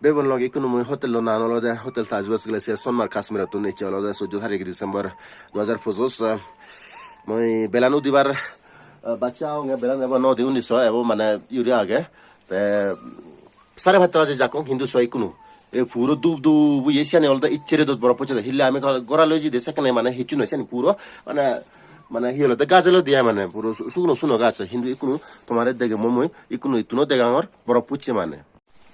Bebon log ikunu muy hotel lo nan lo da hotel Tajwas Glacier Sonmar Kashmir to niche lo da 14 tarik December 2025 moi belanu dibar bachao nge belan ebo no diuni so ebo mane yuri age te sare bhatta baje jakon hindu so ikunu e puro dub bu yesiane olda icchere dot boro poche hille ame gora loji de sekane mane hichu no sen puro মানে Hilo তে গাজলো দিয়া মানে পুরো শুনো গাছ হিন্দু ইকুনো তোমারে দেখে মমই ইকুনো ইতুনো দেগাঙর বড় পুচ্ছে মানে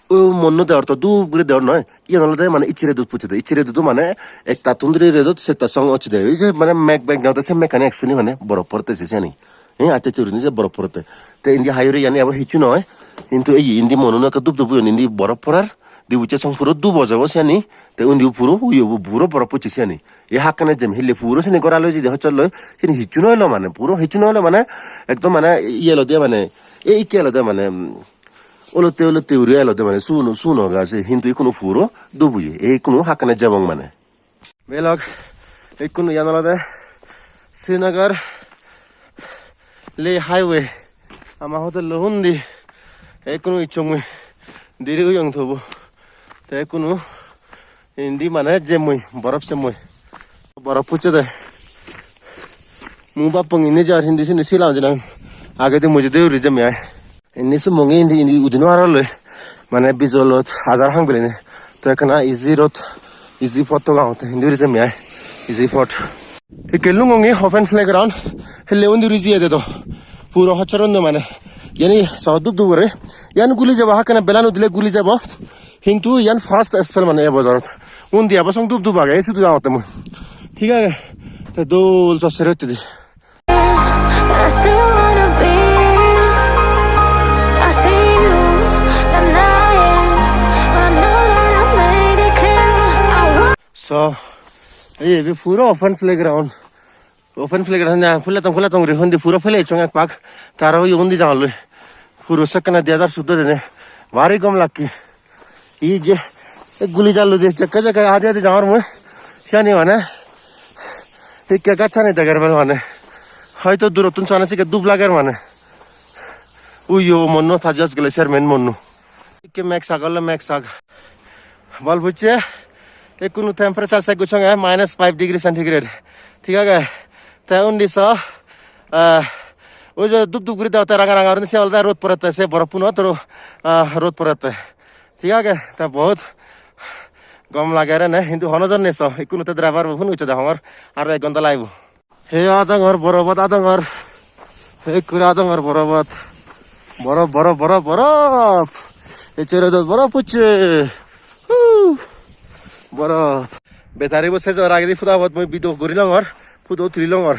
ও মন্ন দেওয়ার তো দু করে দেওয়ার নয় ইয়ান হলো মানে ইচিরে দুধ পুচ্ছে ইচিরে দুধ মানে একটা তুন্দ্রি রেদত সেটা সঙ্গ হচ্ছে দেয় এই যে মানে ম্যাক ব্যাগ দাও সে মেকানে একশনি মানে বড় পড়তেছে জানি হ্যাঁ আচ্ছা চুরি যে বড় পড়তে তো ইন্দি হাইরে ইয়ানি আবার হিচু নয় কিন্তু এই ইন্দি মননো একটা দুব ইন্দি বড় পড়ার দিউচে সং পুরো দু বজাবো সেনি তে উন্দি পুরো উইও পুরো বড় পুচ্ছে সেনি এ হাকানে যেম হিলে পুরো সেনি করালো যে হচ্ছিল সেনি হিচু নইলো মানে পুরো হিচু নইলো মানে একদম মানে ইয়েলো দিয়ে মানে এই কেলো দিয়ে মানে ওলতে উড়ে এলো দিয়ে মানে শুনো গাছে কিন্তু কোনো পুরো দুবুয়ে এই কোনো হাকানে যাবং মানে বেলগ এই কোনো ইয়ানলাদে শ্রীনগর লে হাইওয়ে আমার হতে লহুন্দি এই কোনো ইচ্ছমুই দেরি হইং থবো তে কোনো ইন্দি মানে যে মুই বরফ সে মুই বরফ পুচ্ছে দে মু বাপং ইনে যার হিন্দি সিনে সিলাম যে আগে দিয়ে মুঝে দেউরি যে মেয় ইনি সে মঙ্গে ইন্দি উদিনো হারালে মানে বিজলত হাজার হাং বেলেনে তো এখানে ইজি ফট তো গাঁতে হিন্দি যে মেয় ইজি ফট কেলু গঙ্গে হফেন প্লেগ্রাউন্ড হেলে উন্দি রিজিয়ে দে তো পুরো হচ্ছরন্দ মানে ইয়ানি সহদুব দুবরে ইয়ান গুলি যাব হাকানে বেলানো দিলে গুলি যাব কিন্তু ইয়ান ফার্স্ট স্পেল মানে এ বজারত উন্দি আবার সং দুব আগে এসে তুই গাঁতে মুই ঠিক আছে তো দোল চসের হইতে দি So, ये पूरा ओपन प्लेग्राउंड ना फुला तंग रे हंदी पूरा फुले चंग पाक तारा यो हंदी जालो पूरा सकना 2014 ने वारी कम लाकी ये जे गुली जालो दे जगह आधे जावर मु शानी माने ये क्या काचा नहीं तगर माने হয়তো দূরতুন চানাসি কে দুব লাগার মানে উইও মন্ন থাজাস গ্লেসিয়ার মেন মন্ন কে ম্যাক্স আগ বল বুঝছে কোনো টেম্পারেচার সে গুছং -5 ডিগ্রি সেন্টিগ্রেড ঠিক আছে তা উন্দিস ওই যে দুব করে দাও রাঙা রাঙা সে অলদা রোদ পড়তে সে বরফ পুনো তো রোদ পড়তে ঠিক আছে তা বহুত গম লাগে রে না কিন্তু হনজন নেছ কোনো তো ড্রাইভার ফোন হইছে দেখর আর 1 ঘন্টা লাইব হে আদঙ্গর বরফত আদঙ্গর হে কুরা আদঙ্গর বরফত বরফ এই চেরে বরফ পুচ্ছে বরফ বেতারি বসে যাওয়ার আগে ফুদাবত মই বিদো গরিলঙর ফুদো ত্রিলঙর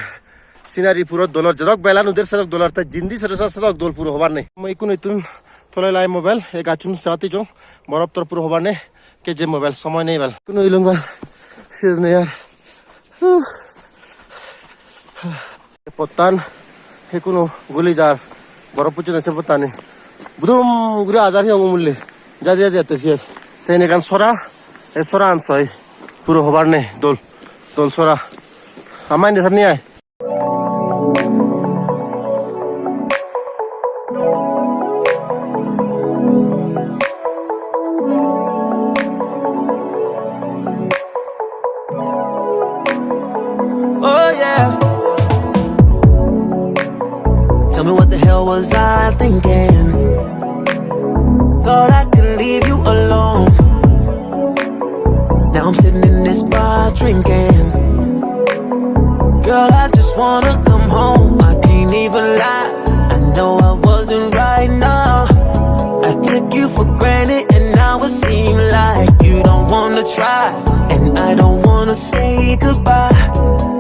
সিনারি পুরো দলর জদক বেলা নদের সদক দলর তা জিন্দি সদক দল পুরো হবার নেই মই কোনো ইতুন তোলে লাই মোবাইল এই গাছুন সাথে জং বরফ তোর পুরো হবার নেই কে যে মোবাইল সময় নেই বেল কোনো ইলং বেল সিজ নেই আর পত্তান হে কোনো গুলি যার বরফ পুচে আছে পত্তানে বুদুম গুরে আজার হিও মূল্যে যা যেতে সে তাই নেকান সরা এ সরা আনছয় পুরো হবার নেই দোল সরা আমায় নিয়ে নিয়ে আয় Oh yeah. Tell me what the hell was I thinking? Thought I could leave you alone. Now I'm sitting in this bar drinking. Girl, I just wanna come home. I can't even lie. I know I wasn't right now. I took you for granted and now it seems like you don't wanna try. And I don't wanna say goodbye.